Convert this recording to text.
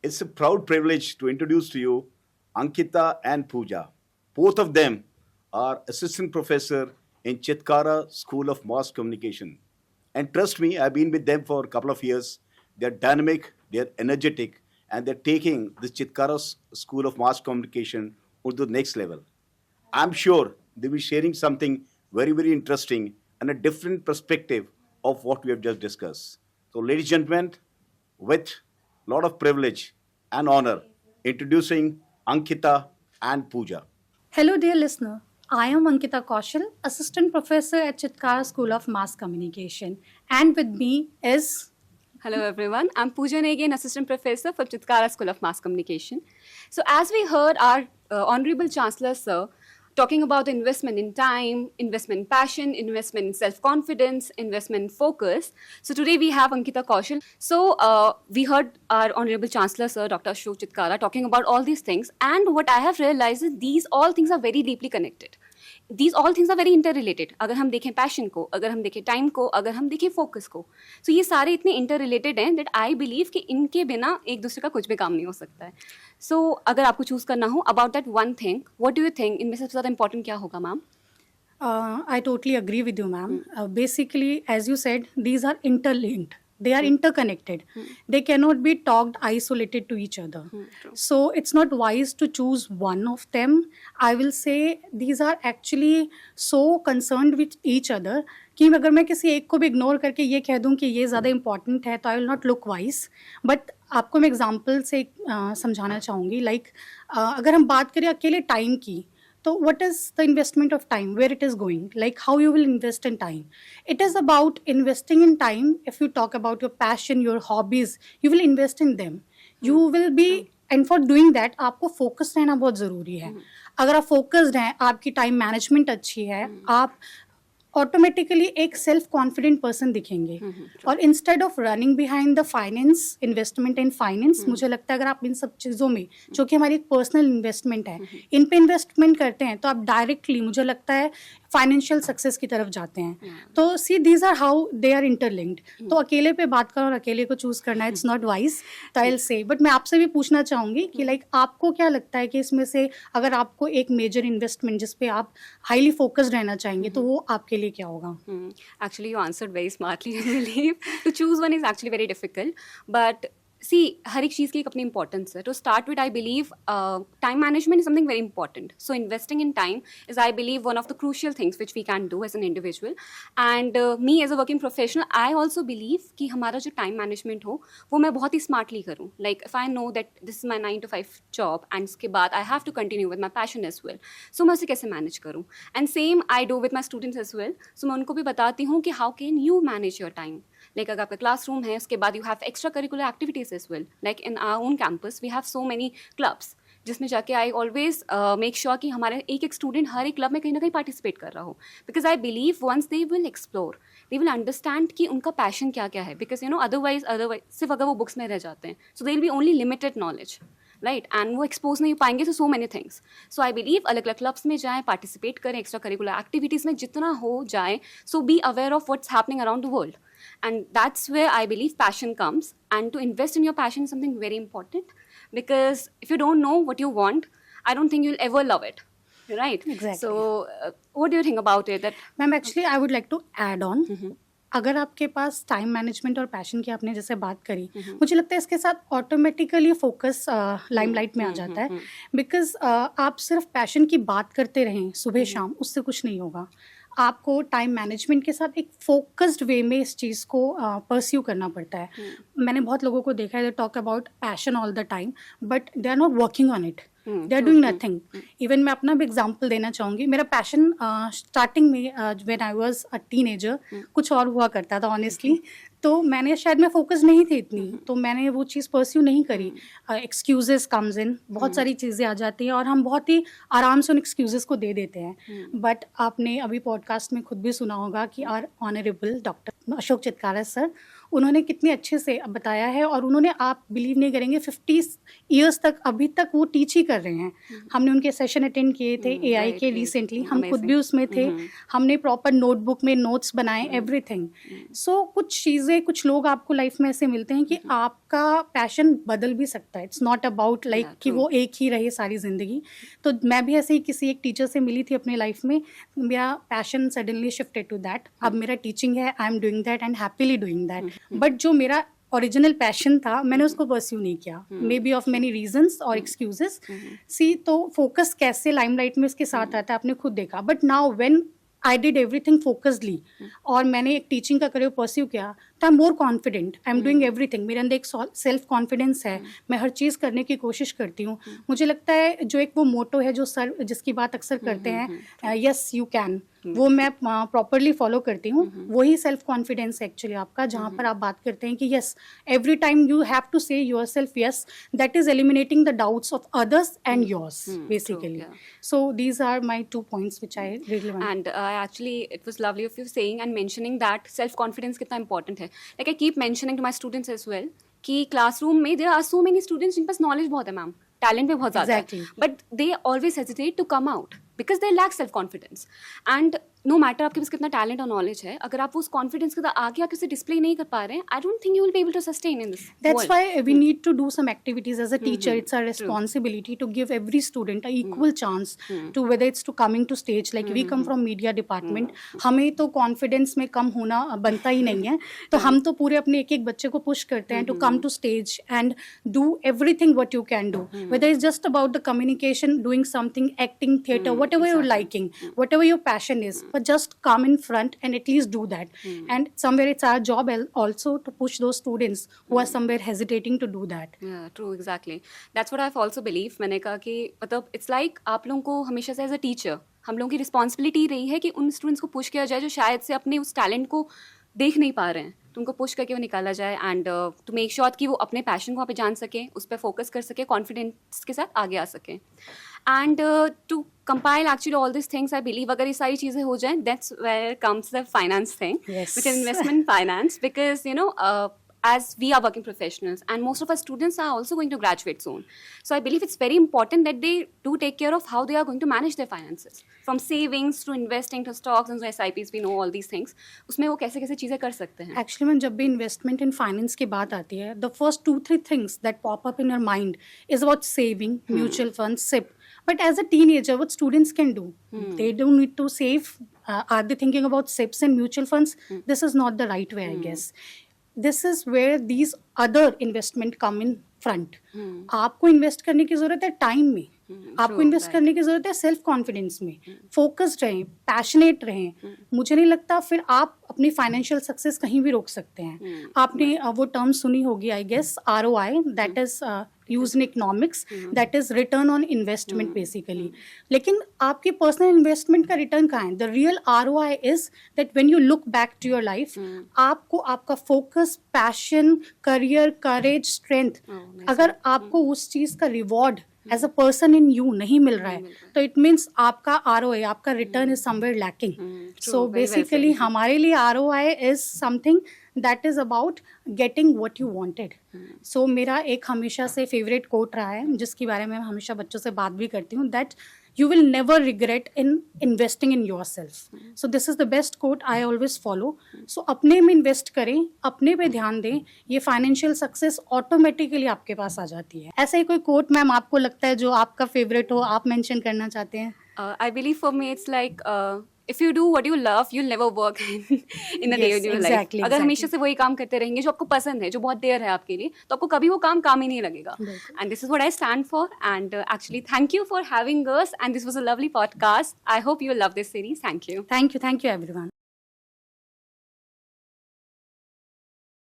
It's a proud privilege to introduce to you Ankita and Pooja. Both of them are assistant professor in Chitkara School of Mass Communication. And trust me, I've been with them for a couple of years. They're dynamic, they're energetic, and they're taking the Chitkara School of Mass Communication to the next level. I'm sure they'll be sharing something very, very interesting and a different perspective of what we have just discussed. So, ladies and gentlemen, with a lot of privilege and honor, introducing Ankita and Pooja. Hello, dear listener. I am Ankita Kaushal, Assistant Professor at Chitkara School of Mass Communication. And with me is. Hello everyone, I'm Pooja Negi, Assistant Professor for Chitkara School of Mass Communication. So as we heard our Honorable Chancellor Sir talking about investment in time, investment in passion, investment in self-confidence, investment in focus. So today we have Ankita Kaushal. So we heard our Honorable Chancellor Sir, Dr. Ashok Chitkara, talking about all these things. And what I have realized is these all things are very deeply connected. These all things are very interrelated. अगर हम देखें passion को, अगर हम देखें time को, अगर हम देखें फोकस को, तो ये सारे इतने इंटररिलेटेड हैं दैट आई बिलीव कि इनके बिना एक दूसरे का कुछ भी काम नहीं हो सकता है. सो अगर आपको चूज करना हो about that one thing, what do you think इनमें सबसे ज़्यादा इंपॉर्टेंट क्या होगा ma'am? I totally agree with you, ma'am. Basically, as you said, these are interlinked. They are interconnected. They cannot be talked isolated to each other. So it's not wise to choose one of them. I will say these are actually so concerned with each other कि अगर मैं किसी एक को भी ignore करके ये कह दूं कि ये ज़्यादा इम्पॉर्टेंट है तो I will not look wise. But आपको मैं एग्जांपल से समझाना चाहूँगी. लाइक अगर हम बात करें अकेले टाइम की, so what is the investment of time, where it is going, like how you will invest in time? It is about investing in time. If you talk about your passion, your hobbies, you will invest in them. You will be, and for doing that आपको focus रहना बहुत ज़रूरी है. अगर आप focused हैं, आपकी time management अच्छी है, आप ऑटोमेटिकली एक सेल्फ कॉन्फिडेंट पर्सन दिखेंगे. और instead of running behind the finance, investment in finance, मुझे लगता है अगर आप इन सब चीज़ों में, जो कि हमारी एक पर्सनल इन्वेस्टमेंट है, इन पे इन्वेस्टमेंट करते हैं तो आप डायरेक्टली मुझे लगता है फाइनेंशियल सक्सेस की तरफ जाते हैं. तो see these are how they are interlinked. तो अकेले पे बात करो और अकेले को चूज करना इट्स नॉट वाइज, तो आई विल से. बट मैं आपसे भी पूछना चाहूँगी कि लाइक आपको क्या लगता है कि इसमें से अगर आपको एक मेजर इन्वेस्टमेंट जिस पे आप हाईली फोकस्ड रहना चाहेंगे तो वो आपके लिए क्या होगा? Actually, you answered very smartly. I believe to choose one is actually very difficult, but see, हर एक चीज़ की एक अपनी इंपॉर्टेंस है. To start with, I believe time management is something very important. So investing in time is, I believe, one of the crucial things which we can do as an individual. And me as a working professional, I also believe कि हमारा जो time management हो वो मैं बहुत ही smartly करूँ. Like if I know that this is my 9 to 5 job and उसके बाद I have to continue with my passion as well. So मैं उसे कैसे manage करूँ? And same I do with my students as well. So मैं उनको भी बताती हूँ कि how can you manage your time? Like अगर आपका क्लासरूम है उसके बाद you have extra curricular activities as well. Like in our own campus we have so many clubs जिसमें जाके आई ऑलवेज मेक श्योर कि हमारे एक एक स्टूडेंट हर एक क्लब में कहीं ना कहीं पार्टिसिपेट कर रहा हो. Because I believe once they will explore, they will understand कि उनका पैशन क्या क्या है. बिकॉज यू नो अदरवाइज सिर्फ अगर वो बुक्स में रह जाते हैं so they will be only limited knowledge, right, and वो एक्सपोज नहीं पाएंगे to so many things. So I believe अलग अलग क्लब्स में जाएँ, पार्टिसिपेट करें, एक्स्ट्रा करिकुलर एक्टिविटीज़ में जितना हो जाए. So be aware of what's happening around the world. And that's where I believe passion comes. And to invest in your passion is something very important, because if you don't know what you want, I don't think you'll ever love it. Right? Exactly. So what do you think about it? That ma'am actually I would like to add on. अगर आपके पास time management और passion की आपने जैसे बात करी, मुझे लगता है इसके साथ ऑटोमेटिकली फोकस लाइमलाइट में आ जाता है. बिकॉज आप सिर्फ पैशन की बात करते रहें सुबह शाम, उससे कुछ नहीं होगा. आपको टाइम मैनेजमेंट के साथ एक फोकस्ड वे में इस चीज़ को परस्यू करना पड़ता है. मैंने बहुत लोगों को देखा है they talk about passion all the time but they are not working on it, they are doing nothing. Even मैं अपना भी एग्जांपल देना चाहूँगी. मेरा पैशन स्टार्टिंग में when I was a teenager कुछ और हुआ करता था ऑनेस्टली. तो मैंने शायद मैं फोकस नहीं थी इतनी, तो मैंने वो चीज़ परस्यू नहीं करी. एक्सक्यूजेस कम्स इन, बहुत सारी चीज़ें आ जाती हैं और हम बहुत ही आराम से उन एक्सक्यूजेस को दे देते हैं. बट आपने अभी पॉडकास्ट में खुद भी सुना होगा कि our honourable doctor Ashok Chitkara sir, उन्होंने कितने अच्छे से बताया है, और उन्होंने, आप बिलीव नहीं करेंगे, 50 ईयर्स तक अभी तक वो टीच ही कर रहे हैं। हमने उनके सेशन अटेंड किए थे एआई right, के right. रिसेंटली, हम खुद Amazing. भी उसमें थे। हमने प्रॉपर नोटबुक में नोट्स बनाए, एवरीथिंग। सो कुछ चीज़ें, कुछ लोग आपको लाइफ में ऐसे मिलते हैं कि आपका पैशन बदल भी सकता है। इट्स नॉट अबाउट लाइक कि true. वो एक ही रहे सारी ज़िंदगी। तो मैं भी ऐसे ही किसी एक टीचर से मिली थी अपने लाइफ में, मेरा passion suddenly shifted to that. अब मेरा टीचिंग है, I am doing that and happily doing that. But जो मेरा ओरिजिनल पैशन था, मैंने उसको परस्यू नहीं किया, may be of many reasons और एक्सक्यूजेस। सी, तो फोकस कैसे लाइमलाइट में इसके साथ आता है आपने खुद देखा। But now when I did everything focusedly, और मैंने एक टीचिंग का करियर परस्यू किया, तो I am more confident, I am doing everything. मेरे अंदर एक सेल्फ कॉन्फिडेंस है, मैं हर चीज़ करने की कोशिश करती हूँ। मुझे लगता है जो एक वो मोटो है जो सर जिसकी बात अक्सर करते हैं, यस यू कैन, वो मैं प्रॉपरली फॉलो करती हूँ। वही सेल्फ कॉन्फिडेंस है एक्चुअली आपका, जहाँ पर आप बात करते हैं कि yes, every time you have to say yourself yes, that is eliminating the doubts of others and yours basically. So these are my 2 points which I really want. And actually, it was lovely of you saying and mentioning that self-confidence कितना important है. Like I keep mentioning to my students as well कि classroom में there are so many students जिनके पास knowledge बहुत है ma'am, talent भी बहुत ज़्यादा Exactly. है, but they always hesitate to come out because they lack self-confidence. And no matter आपके पास कितना talent और knowledge है, अगर आप उस confidence के साथ आगे आके उसे display नहीं कर पा रहे हैं, I don't think you will be able to sustain in this That's world. why we need to do some activities as a teacher. It's our responsibility to give every student a equal chance to, whether it's to coming to stage, like we come from media department, हमें तो confidence में कम होना बनता ही नहीं है, तो हम तो पूरे अपने एक एक बच्चे को push करते हैं to come to stage and do everything what you can do, whether it's just about the communication, doing something, acting, theatre, whatever you're liking, whatever your passion is, but just come in front and at least do that. And somewhere it's our job also to push those students who are somewhere hesitating to do that. Yeah, true, exactly. That's what I've also believed. मैंने कहा कि मतलब it's like आप लोगों को हमेशा से as a teacher हम लोगों की रिस्पॉन्सिबिलिटी रही है कि उन स्टूडेंट्स को पुश किया जाए जो शायद से अपने उस टैलेंट को देख नहीं पा रहे हैं, तो उनको पुश करके वो निकाला जाए एंड टू मेक श्योर कि वो अपने पैशन को वहाँ पे जान सकें, उस पर फोकस कर सके, कॉन्फिडेंस के साथ आगे आ सकें। And to compile actually all this things, I believe अगर ये सारी चीज़ें हो जाएं, that's where comes the finance thing, Yes. Which is investment finance, because you know as we are working professionals and most of our students are also going to graduate soon, so I believe it's very important that they do take care of how they are going to manage their finances, from savings to investing to stocks and SIPs, we know all these things. उसमें वो कैसे कैसे चीज़ें कर सकते हैं? Actually, when जब भी investment in finance की बात आती है, the first 2-3 things that pop up in your mind is about saving, mutual funds, SIP. But as a teenager, what students can do, they don't need to save. Are they thinking about SIPs and mutual funds? This is not the right way, I guess. This is where these other investment come in front. आपको invest करने की जरूरत है time में, आपको invest करने की जरूरत है सेल्फ कॉन्फिडेंस में, फोकस्ड रहें, पैशनेट रहें। मुझे नहीं लगता फिर आप अपनी फाइनेंशियल सक्सेस कहीं भी रोक सकते हैं। आपने वो टर्म सुनी होगी I guess, ROI, that is use in economics, that is return on investment basically. लेकिन आपके पर्सनल इन्वेस्टमेंट का रिटर्न कहाँ है? The real ROI is that when you look back to your life, आपको आपका focus, passion, career, courage, strength, अगर आपको उस चीज का reward as a person in you नहीं मिल रहा है, तो इट मीन्स आपका ROI, आपका return is somewhere lacking. So basically हमारे लिए ROI is something that is about getting what you wanted. So मेरा एक हमेशा से फेवरेट कोट रहा है, जिसके बारे में मैं हमेशा बच्चों से बात भी करती हूँ, that you will never regret in investing in yourself. So this is the best quote I always follow. So अपने में इन्वेस्ट करें, अपने पे ध्यान दें, ये फाइनेंशियल सक्सेस ऑटोमेटिकली आपके पास आ जाती है। ऐसा ही कोई कोट मैम आपको लगता है जो आपका फेवरेट हो, आप मेंशन करना चाहते हैं? I believe for me it's like if you do what you love, you'll never work in a day in your life. exactly, अगर हमेशा से वही काम करते रहेंगे जो आपको पसंद है, जो बहुत देर है आपके लिए, तो आपको कभी वो काम ही नहीं लगेगा. And this is what I stand for. And actually, thank you for having us. And this was a lovely podcast. I hope you will love this series. Thank you. Thank you everyone.